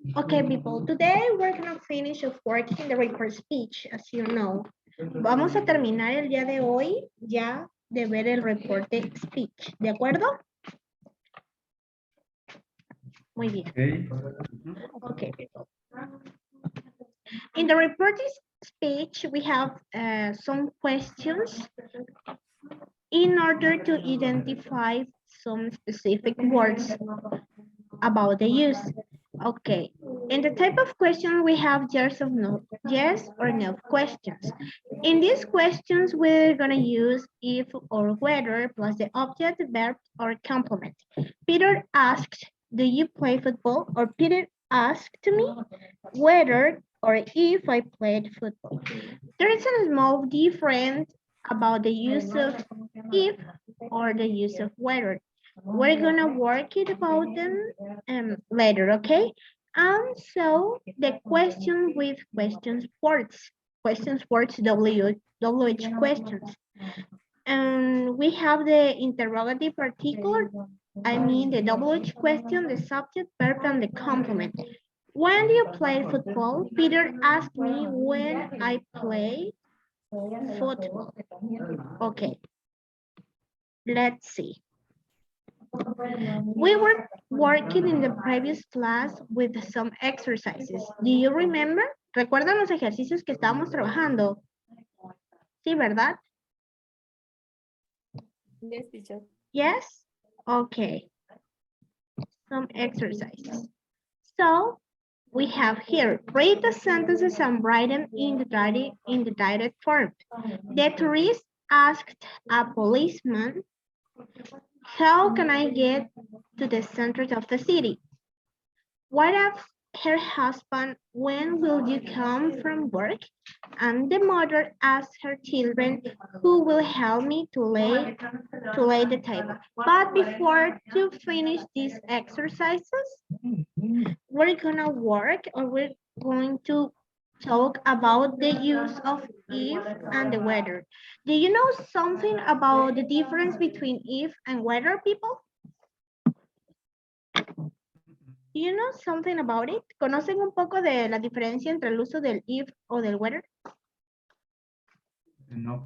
Okay, people, today we're gonna finish of working the report speech, as you know. Vamos a terminar el día de hoy ya de ver el reporte speech, ¿de acuerdo? Muy bien. Okay, people. In the reporting speech, we have some questions in order to identify some specific words about the use. Okay, in the type of question we have yes or no questions. In these questions, we're gonna use if or whether plus the object, verb, or complement. Peter asked, do you play football? Or Peter asked me whether or if I played football. There is a small difference about the use of if or the use of whether. We're gonna work it about them later, okay? And so the question with questions words, WH questions. And we have the interrogative particular, I mean the WH question, the subject, verb, and the complement. When do you play football? Peter asked me when I play football. Okay, let's see. We were working in the previous class with some exercises. Do you remember? ¿Recuerdan los ejercicios que estábamos trabajando? Sí, ¿verdad? Yes, teacher. Yes? Okay. Some exercises. So, we have here, read the sentences and write them in the direct form. The tourist asked a policeman, how can I get to the center of the city? What asked her husband, when will you come from work? And the mother asked her children, who will help me to lay the table? But before to finish these exercises, we're gonna work or we're going to talk about the use of if and the whether. Do you know something about the difference between if and whether, people? Do you know something about it? ¿Conocen un poco de la diferencia entre el uso del if o del whether? No.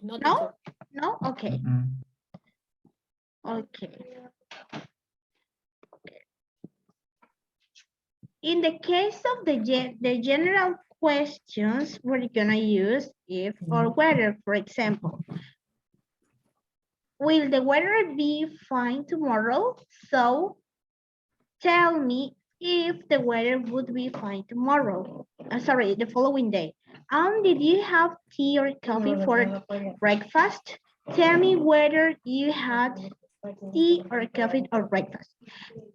No, No? teacher. No? Okay. Okay. In the case of the general questions, we're gonna use if or whether, for example. Will the weather be fine tomorrow? So tell me if the weather would be fine tomorrow. Sorry, the following day. Did you have tea or coffee for breakfast? Tell me whether you had tea or coffee or breakfast.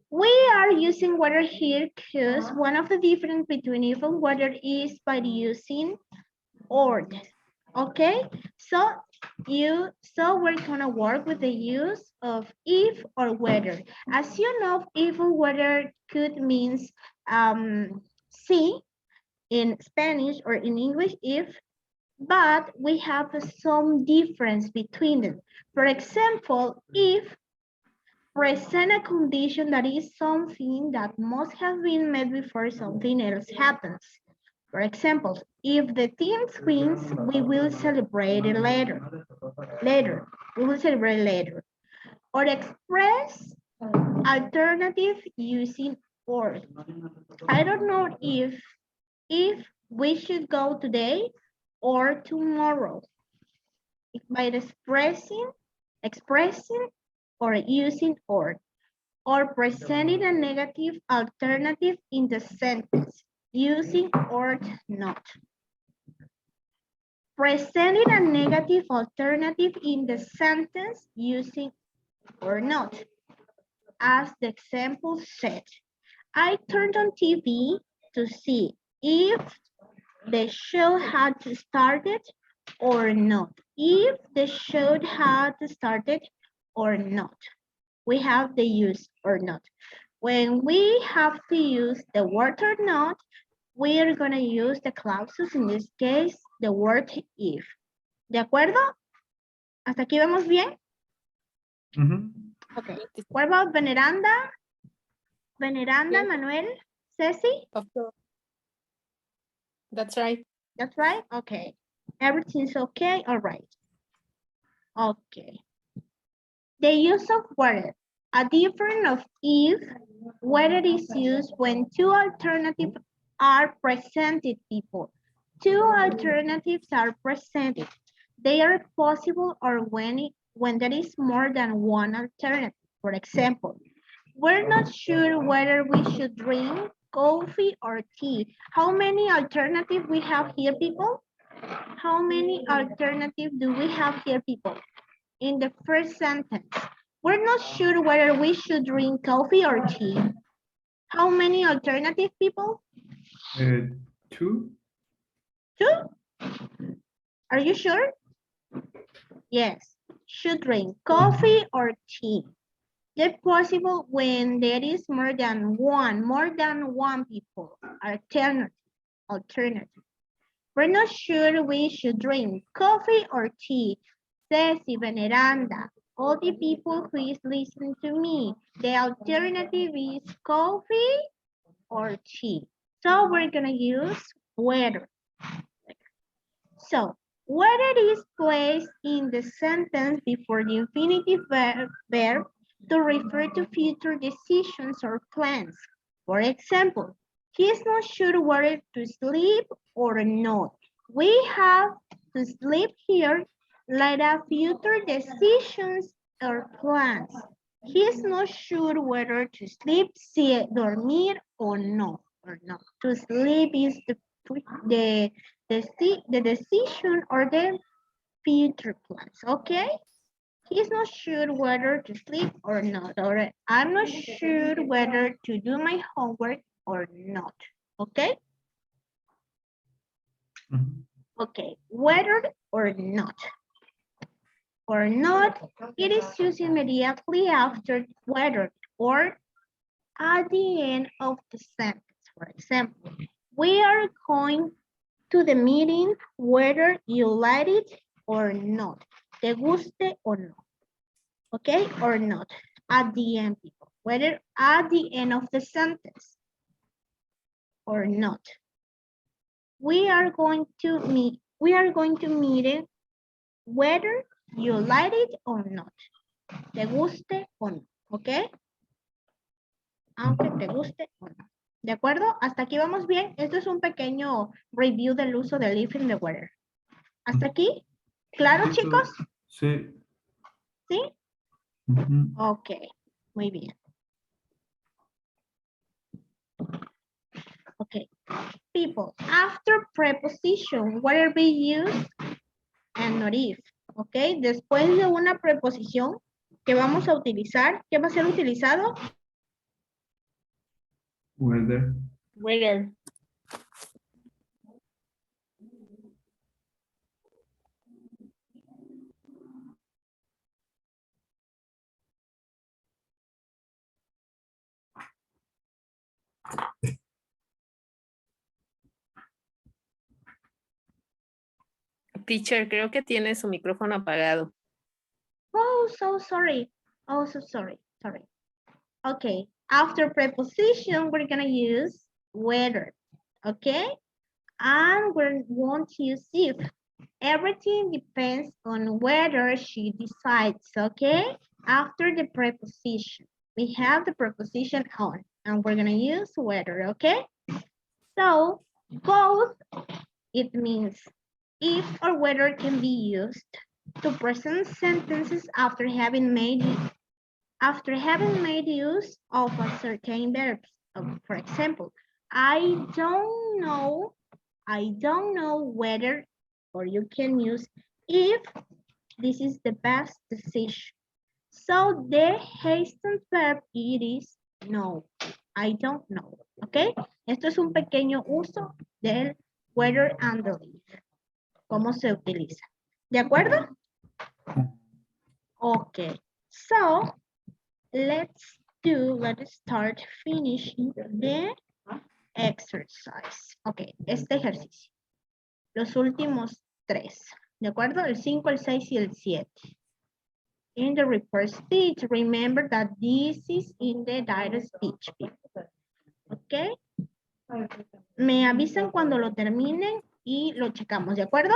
We are using whether here because one of the difference between if and whether is by using or. Okay, so we're gonna work with the use of if or whether. As you know, if or whether could means sí in Spanish or in English if, but we have some difference between them. For example, if present a condition that is something that must have been met before something else happens. For example, if the team wins, we will celebrate it later. We will celebrate later. Or express alternative using or. I don't know if we should go today or tomorrow. By expressing or using or presenting a negative alternative in the sentence using or not. Presenting a negative alternative in the sentence using or not. As the example said, I turned on TV to see if the show had started or not. If the show had started or not. We have the use or not. When we have to use the word or not, we are going to use the clauses, in this case, the word if. ¿De acuerdo? ¿Hasta aquí vamos bien? Okay. What about Veneranda? Veneranda, Yes. Manuel, Ceci? Of course. That's right. That's right? Okay. Everything's okay? All right. Okay. The use of whether. A difference of if, whether is used when two alternatives are presented, people. Two alternatives are presented. They are possible or when there is more than one alternative. For example, we're not sure whether we should drink coffee or tea. How many alternatives we have here, people? How many alternatives do we have here, people? In the first sentence, we're not sure whether we should drink coffee or tea. How many alternative, people? Two. Two? Are you sure? Yes. Should drink coffee or tea. They're possible when there is more than one people. Alternative. We're not sure we should drink coffee or tea. Ceci, Veneranda, all the people who is listening to me, the alternative is coffee or tea. So we're gonna use whether. So whether is placed in the sentence before the infinitive verb to refer to future decisions or plans. For example, he is not sure whether to sleep or not. We have to sleep here like a future decisions or plans. He is not sure whether to sleep, dormir or no. To sleep is the the decision or the future plans, okay? He's not sure whether to sleep or not, or I'm not sure whether to do my homework or not, okay? Okay, whether or not. Or not, it is used immediately after whether or at the end of the sentence. For example, we are going to the meeting whether you like it or not. Te guste o no. Okay, or not. At the end, people. Whether at the end of the sentence or not. We are going to meet it whether you like it or not. Te guste o no. Okay. Aunque te guste o no. ¿De acuerdo? ¿Hasta aquí vamos bien? Esto es un pequeño review del uso del if and the whether. ¿Hasta aquí? ¿Claro, chicos? Sí. ¿Sí? Ok, muy bien. Okay, people, after preposition, whether be used and not if. Ok, después de una preposición que vamos a utilizar, ¿qué va a ser utilizado? Whether. Whether. Teacher, creo que tiene su micrófono apagado. Oh, so sorry. Oh, so sorry. Sorry. Okay, after preposition, we're gonna use whether. Okay, and we won't use if. Everything depends on whether she decides, okay? After the preposition, we have the preposition on, and we're gonna use whether, okay? So, both, it means if or whether can be used to present sentences after having made use of a certain verbs. For example, I don't know whether, or you can use if this is the best decision. So the hastened verb it is no. I don't know. ¿Ok? Esto es un pequeño uso del whether and the if. ¿Cómo se utiliza? ¿De acuerdo? Ok. So let's start finishing the exercise. Ok, este ejercicio. Los últimos 3. ¿De acuerdo? El 5, el 6 y el 7. In the report speech, remember that this is in the direct speech. ¿ok? Me avisan cuando lo terminen y lo checamos, ¿de acuerdo?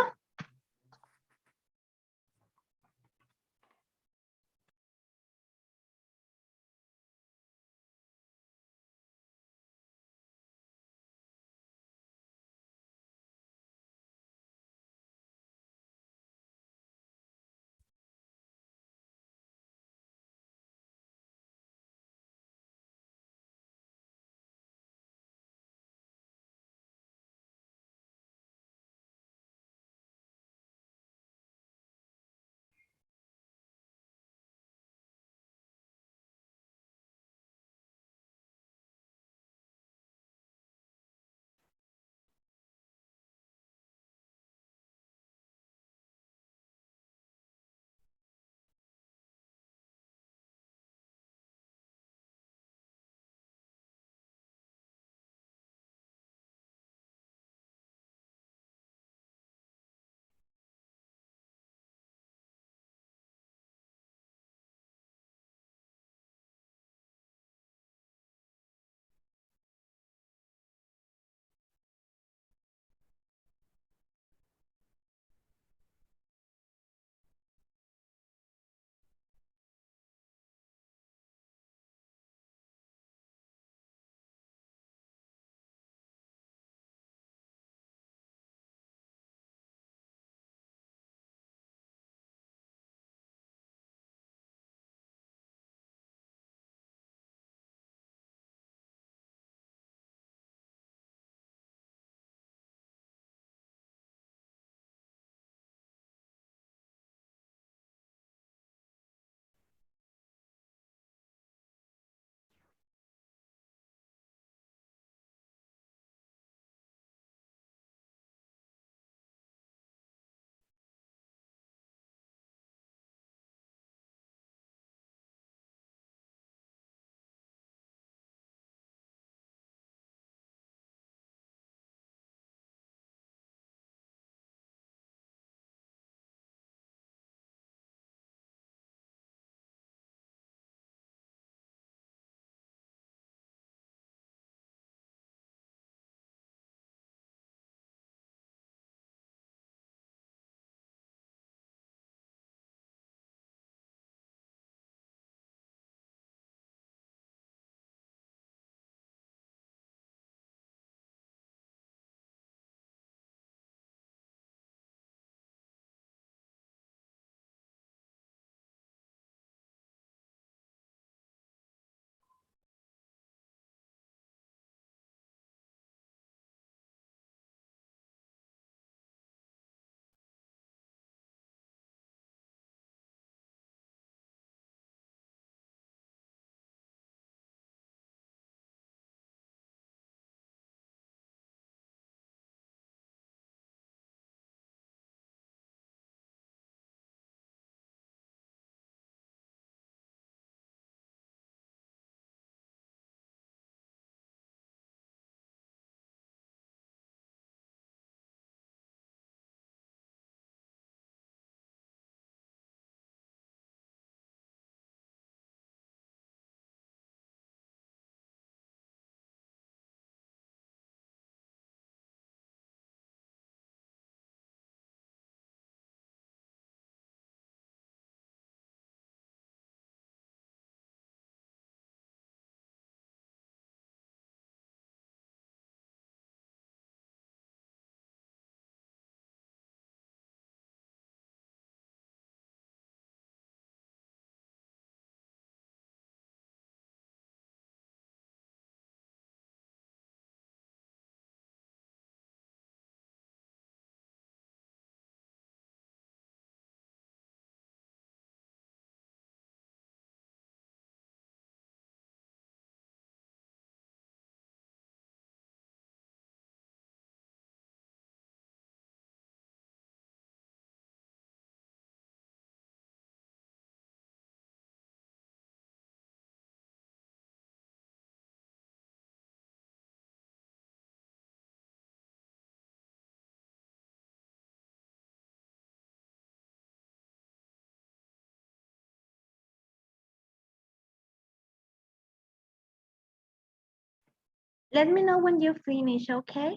Let me know when you finish, okay?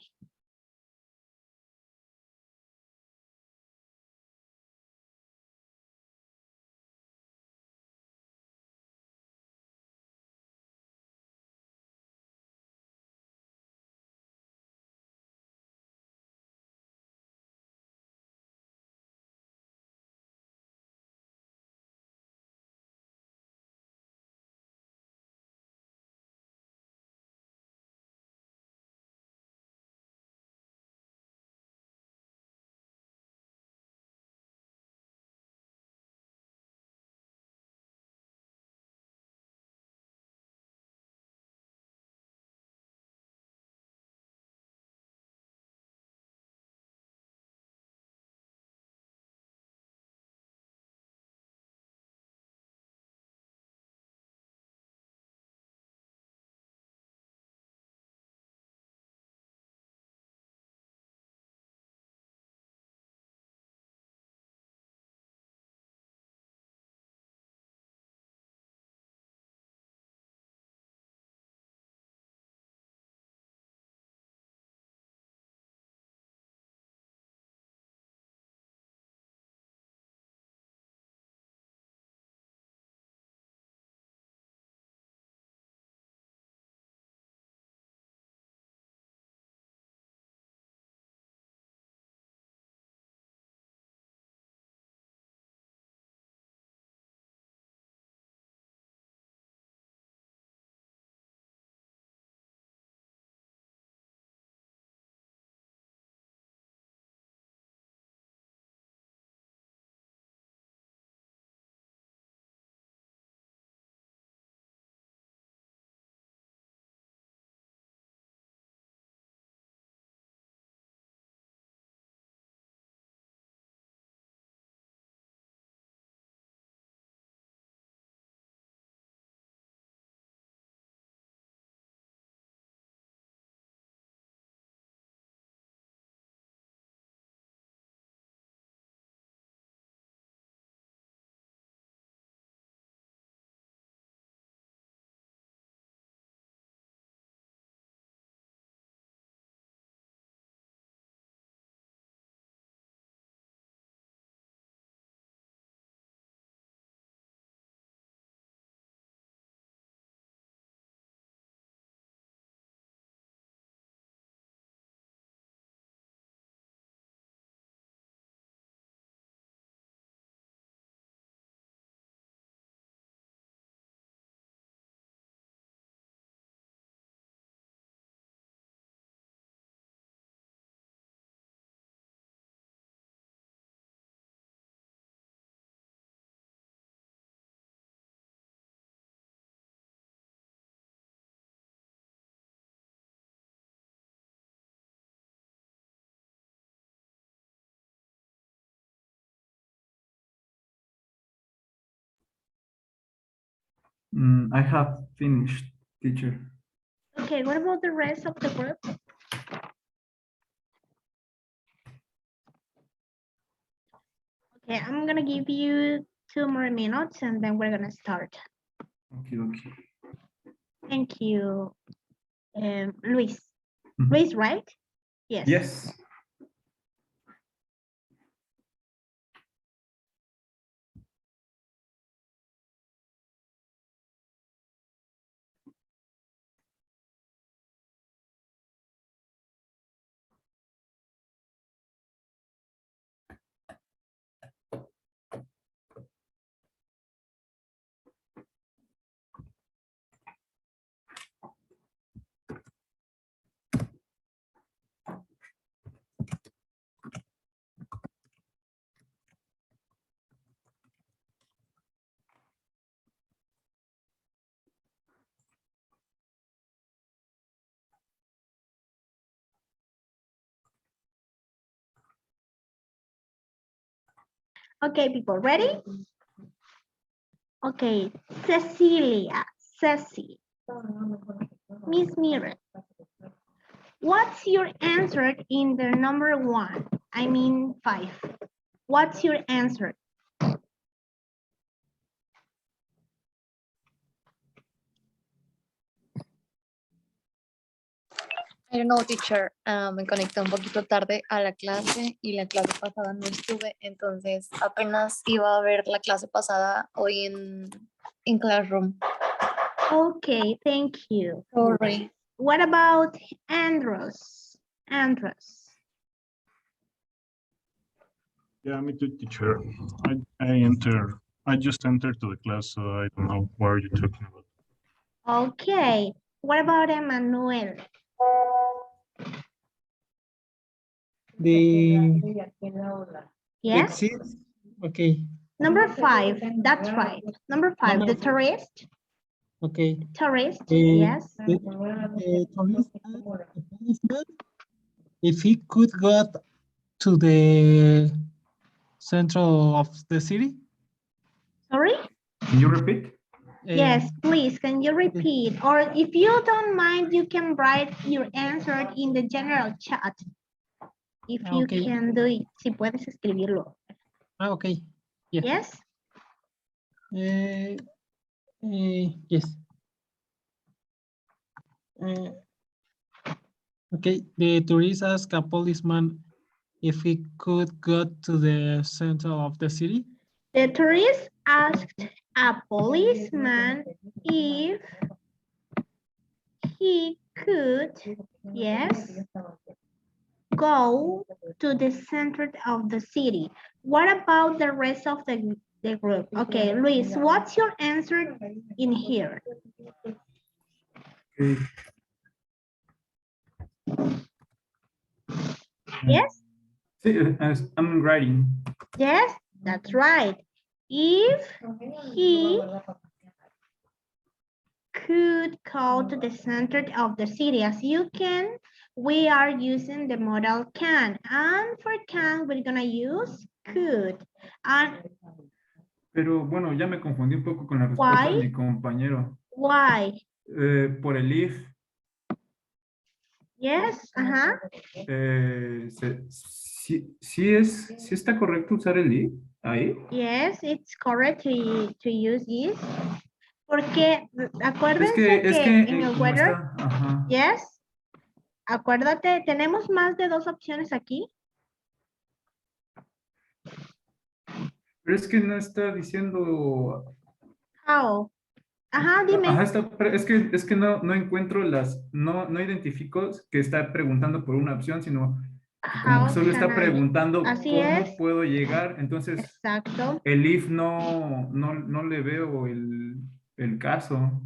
I have finished, teacher. Okay, what about the rest of the group? Okay, I'm gonna give you 2 more minutes and then we're gonna start. Okay, okay. Thank you, Luis. Mhm. Luis, right? Yes. Yes. Okay, people, ready? Okay, Cecilia, Ceci, Miss Mira. What's your answer in the number 1? I mean 5. What's your answer? I don't know, teacher. Me conecté un poquito tarde a la clase y la clase pasada no estuve, entonces apenas iba a ver la clase pasada hoy en Classroom. Okay, thank you. Sorry. What about Andros? Andros. Yeah, me too, teacher. I just entered to the class, so I don't know what are you talking about. Okay. What about Emmanuel? The Yes. exit. Okay. Number 5. That's right. Number 5. The Number tourist. Okay. Tourist. Eh, Yes. The tourist asked the policeman if he could go to the central of the city. Sorry? Can you repeat? Yes, please. Can you repeat? Or if you don't mind, you can write your answer in the general chat. If you Okay. can do it. Si puedes escribirlo. Okay. Yeah. Yes? Yes. Okay. The tourist asked a policeman if he could go to the center of the city. The tourist asked a policeman if he could, yes, go to the center of the city. What about the rest of the group? Okay, Luis, what's your answer in here? Okay. Yes? Sí, I'm writing. Yes, that's right. If he could go to the center of the city, as you can, we are using the modal can. And for can, we're gonna use could. And Pero bueno, ya me confundí un poco con la respuesta de Why? mi compañero. why? Por el if, Yes, uh-huh. sí está correcto usar el if ahí. Yes, it's correct to use is. Porque Es acuérdense que que en el como weather, está, ajá. yes, acuérdate, tenemos más de 2 opciones aquí. Pero es que no está diciendo. How? Ajá, dime. Ajá, es que no encuentro no identifico que está preguntando por una opción, sino que como How que solo está can I? preguntando Así cómo es. puedo llegar. Entonces, Exacto. el if no le veo el caso.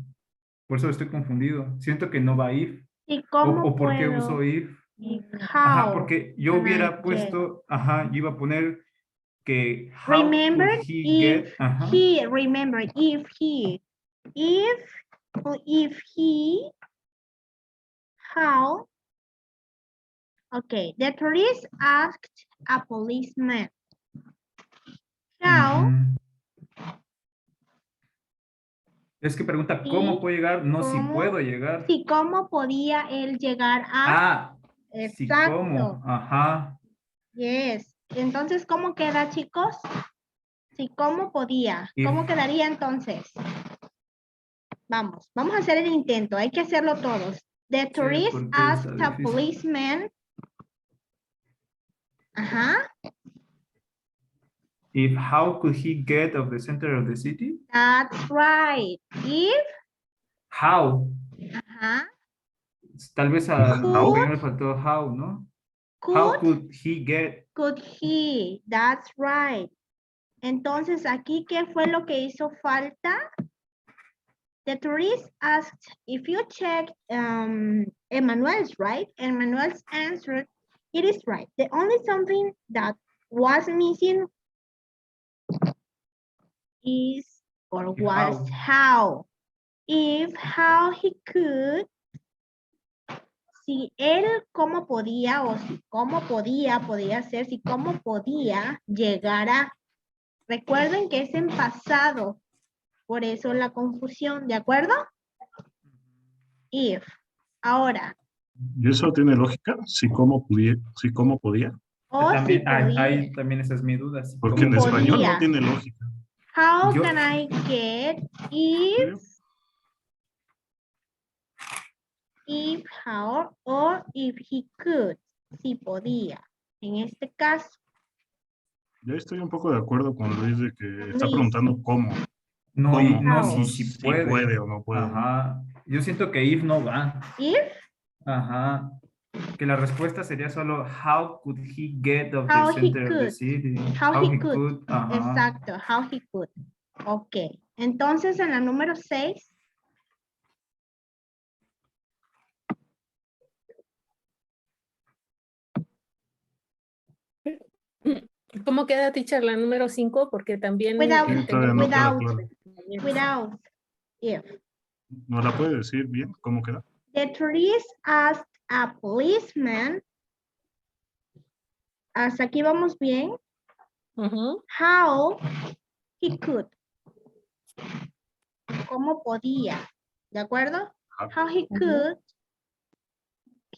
Por eso estoy confundido. Siento que no va if. ¿Y cómo O por qué puedo? uso if. Y Ajá, how porque yo can I hubiera get? puesto, ajá, yo iba a poner que how Remember could he if get, ajá. he, remember if he, how, okay, the tourist asked a policeman, how, Ujú. Es que pregunta Sí, cómo puedo llegar, no si ¿cómo? puedo llegar. si cómo podía él llegar a, Ah, sí, exacto, cómo, ajá. yes, entonces, ¿cómo queda, chicos? Si cómo podía, If. ¿cómo quedaría entonces? Vamos a hacer el intento, hay que hacerlo todos. The tourist porque asked está a difícil. policeman. Ajá, If how could he get of the center of the city? that's right. If, How. ajá, Tal vez a mi Could. compañero le faltó how, ¿no? How could, could he get? could he, that's right. Entonces, aquí, ¿qué fue lo que hizo falta? The tourist asked, if you check Emmanuel's, right? Emmanuel's answer, it is right. The only something that was missing is, or If was how. If how he could, si él cómo podía, o si cómo podía ser, si cómo podía llegar a. Recuerden que es en pasado, por eso la confusión, ¿de acuerdo? If. Ahora, ¿Y eso tiene lógica? Si cómo podía. o si También, podía. ahí también esa es mi duda. si Porque en cómo español podía. no tiene lógica. How Yo- can I get if, how, or if he could, si podía. En este caso, Yo estoy un poco de acuerdo con Luis de que está Luis. preguntando cómo. No, ¿Cómo? no, How? si puede. o no puede. Ajá. Yo siento que if no va. if, Ajá. Que la respuesta sería solo how could he get of How the he center of the could. city? How he could. Ajá. exacto, how he could. Ok, entonces en la número 6, ¿Cómo queda, teacher, la número 5? Porque también Without- tengo Todavía no queda without- claro. without if. ¿No la puede decir bien? ¿Cómo queda? The tourist asked a policeman, hasta aquí vamos bien, Ujú. how he could. ¿Cómo podía? ¿De acuerdo? How he could.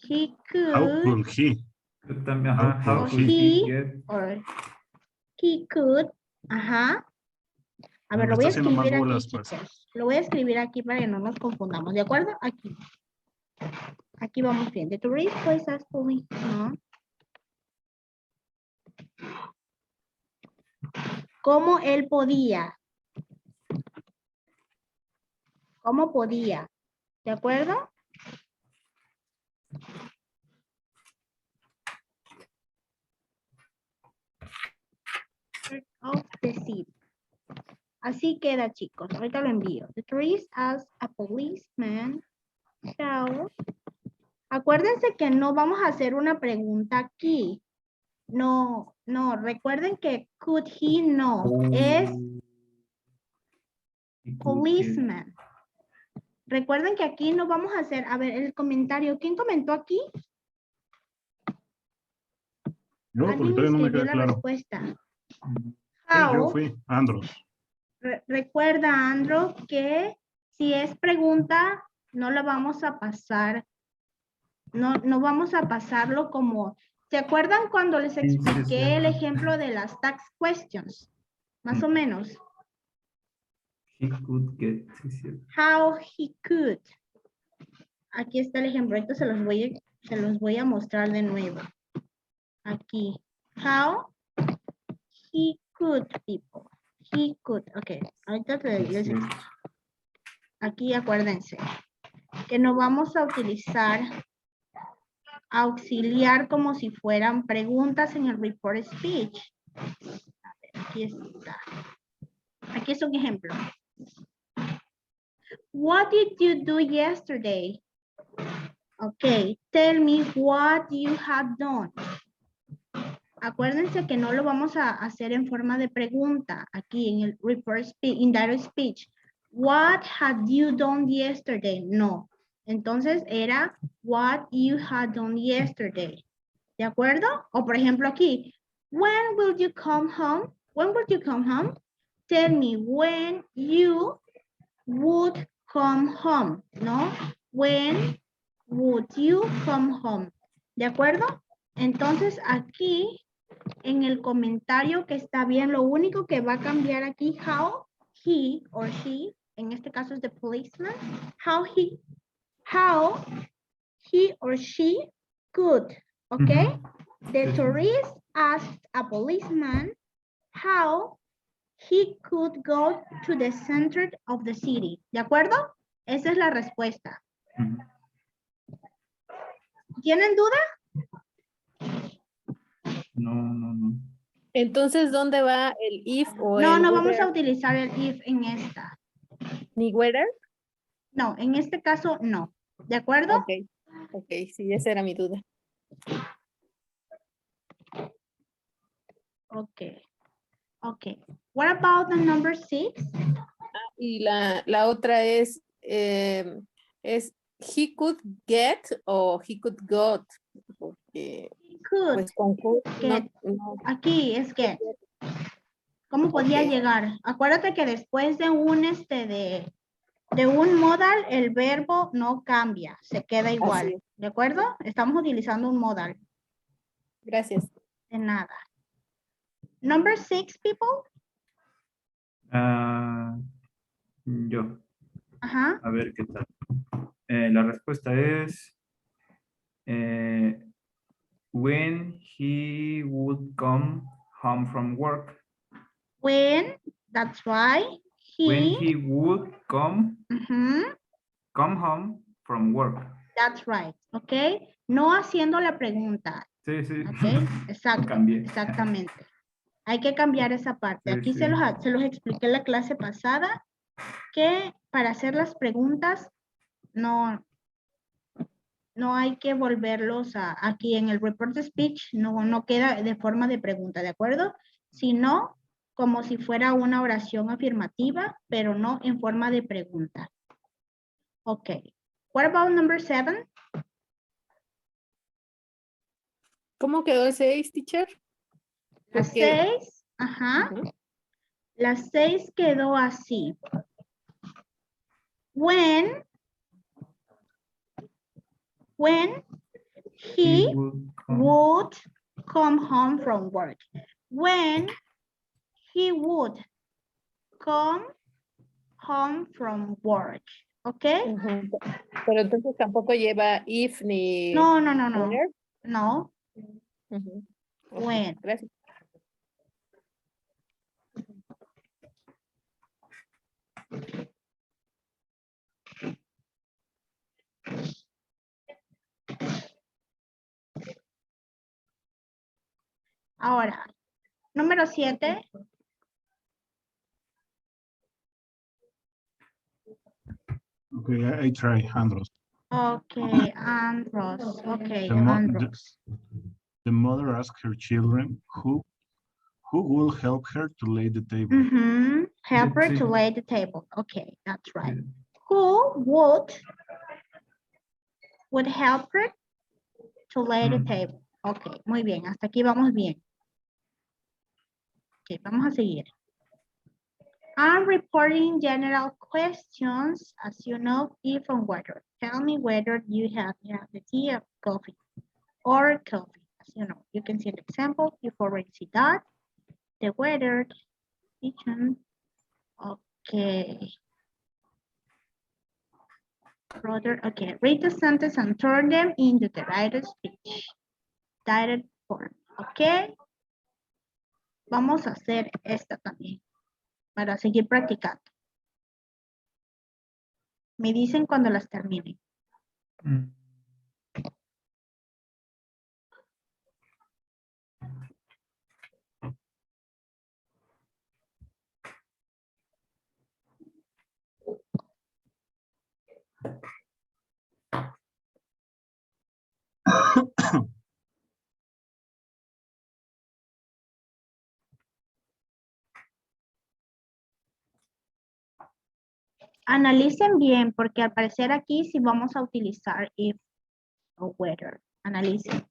He How could could he? Yo también, ajá. How How could could he- he get? or he could. Ajá. A ver, Me lo voy a está haciendo más escribir aquí, bolas, pues. chicos. Lo voy a escribir aquí para que no nos confundamos, ¿de acuerdo? Aquí. Aquí vamos bien. The tourist was asked police, ¿no? ¿Cómo él podía? ¿Cómo podía? ¿De acuerdo? Of the city. Así queda, chicos. Ahorita lo envío. The tourist asked a policeman how. Acuérdense que no vamos a hacer una pregunta aquí. No, no. Recuerden que could he no. Es He could get. policeman. Recuerden que aquí no vamos a hacer, a ver, el comentario. ¿Quién comentó aquí? Yo, porque Alguien todavía no me escribió queda la claro. respuesta. Sí, How. yo fui, Andros. Recuerda, Andro, que si es pregunta, no la vamos a pasar. No vamos a pasarlo como... ¿Se acuerdan cuando les Sí, sí, expliqué el cierto. ejemplo de las tax questions? Más o menos. He could get. Sí, es cierto. How he could. Aquí está el ejemplo. Ahorita se los voy a mostrar de nuevo. Aquí. How he could, people. He could. Ok. Ahorita les Sí, explico. Aquí acuérdense que no vamos a utilizar auxiliar como si fueran preguntas en el report speech. A ver, aquí está. Aquí es un ejemplo. What did you do yesterday? Okay, tell me what you have done. Acuérdense que no lo vamos a hacer en forma de pregunta aquí en el report speech, indirect speech. What had you done yesterday? No. Entonces era what you had done yesterday. ¿De acuerdo? O por ejemplo aquí, when will you come home? When will you come home? Tell me when you would come home, ¿no? When would you come home? ¿De acuerdo? Entonces aquí en el comentario que está bien, lo único que va a cambiar aquí, how he or she, en este caso es the policeman, how he or she could, okay? Ujú. The Sí, sí. tourist asked a policeman how he could go to the center of the city. ¿De acuerdo? Esa es la respuesta. Ujú. ¿Tienen duda? No. Entonces, ¿dónde va el if o No, el no vamos a whether? utilizar el if en esta. ¿Ni whether? No, en este caso no. ¿De acuerdo? Ok, sí, esa era mi duda. Okay. What about the number 6? Y la otra es he could get o he could got. Porque Could. pues con could Get. no. Aquí es get. ¿Cómo podía Ok. llegar? Acuérdate que después de un de un modal, el verbo no cambia, se queda igual. Así es. ¿De acuerdo? Estamos utilizando un modal. Gracias. De nada. Number 6, people. Yo. Ajá. A ver qué tal. La respuesta es when he would come home from work. When, that's right. When He, he would come ujú, home from work. that's right, ¿ok? No haciendo la pregunta, Sí, sí. ¿ok? Exacto, Cambié. exactamente. Hay que cambiar esa parte. Sí, Aquí sí. se los expliqué en la clase pasada que para hacer las preguntas no hay que volverlos aquí en el report speech, no queda de forma de pregunta, ¿de acuerdo? Sino como si fuera una oración afirmativa, pero no en forma de pregunta. Ok. What about number 7? ¿Cómo quedó el 6, teacher? La Porque- 6, ajá. Ujú. La 6 quedó así. When he would come home from work. When he would come home from work. ¿Ok? Ujú. Pero entonces tampoco lleva if ni No. whenever. No. Ujú. Ok, When. gracias. Ahora, número 7. Okay, I try, Andros. Ok, Andros. Ok, The mo- Andros. The mother asked her children who will help her to lay the table. Mhm. Help her Sí. to lay the table. Okay, that's right. Sí. Who would help her to lay the Mm. table? Ok, muy bien. Hasta aquí vamos bien. Ok, vamos a seguir. I'm reporting general questions, as you know, if and whether. Tell me whether you have the tea or coffee or coffee. As you know, you can see the example. You've already see that. The weather, kitchen. Okay. Brother, okay. Read the sentence and turn them into the direct speech. Direct form. Okay. Vamos a hacer esta también para seguir practicando. Me dicen cuando las terminen. Mm. Analicen bien, porque al parecer aquí sí vamos a utilizar if o whether. Analicen.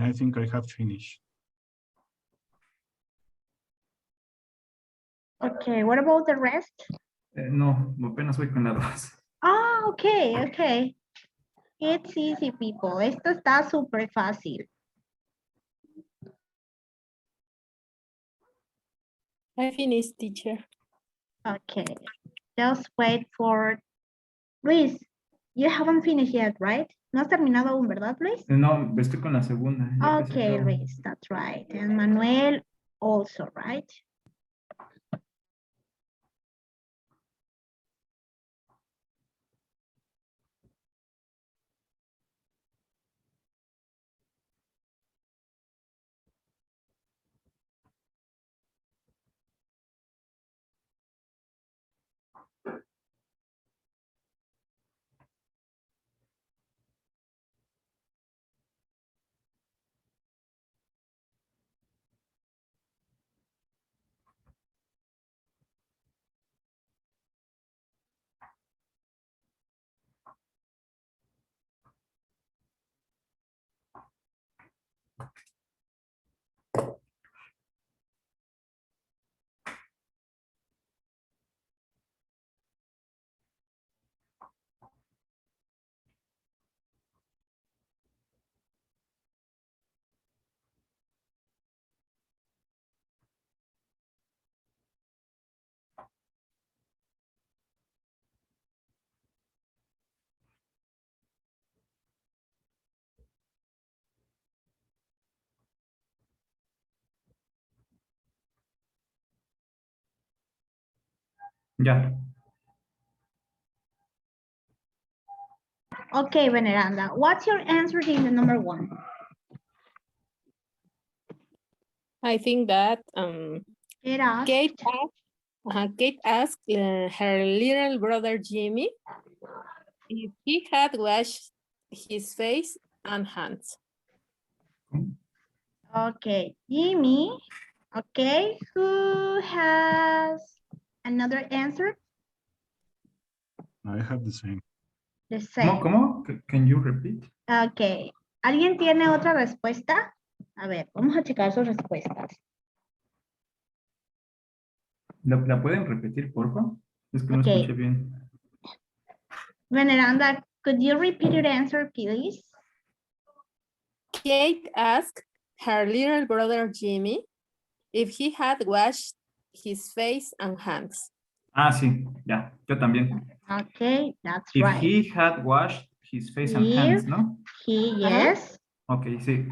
I think I have finished. Okay, what about the rest? No, apenas voy con la 2. Ah, okay, okay. It's easy, people. Esto está súper fácil. I finished, teacher. Okay, just wait for Luis. You haven't finished yet, right? No has terminado aún, ¿verdad, Luis? No, estoy con la segunda. ya casi Okay, acabo. Luis, that's right. And Manuel also, right? Ya. Okay, Veneranda, what's your answer in the number 1? I think that Get asked. Kate asked her little brother Jimmy if he had washed his face and hands. Okay, Jimmy. Okay, who has another answer? I have the same. The same. ¿Cómo? Can you repeat? Okay, ¿alguien tiene otra respuesta? A ver, vamos a checar sus respuestas. ¿La pueden repetir, por favor? Es que no Ok. escuché bien. Veneranda, could you repeat your answer, please? Kate asked her little brother Jimmy if he had washed his face and hands. Ah, sí, ya, yo también. Okay, that's If right. he had washed his face and hands, ¿no? Yes. Ok, sí.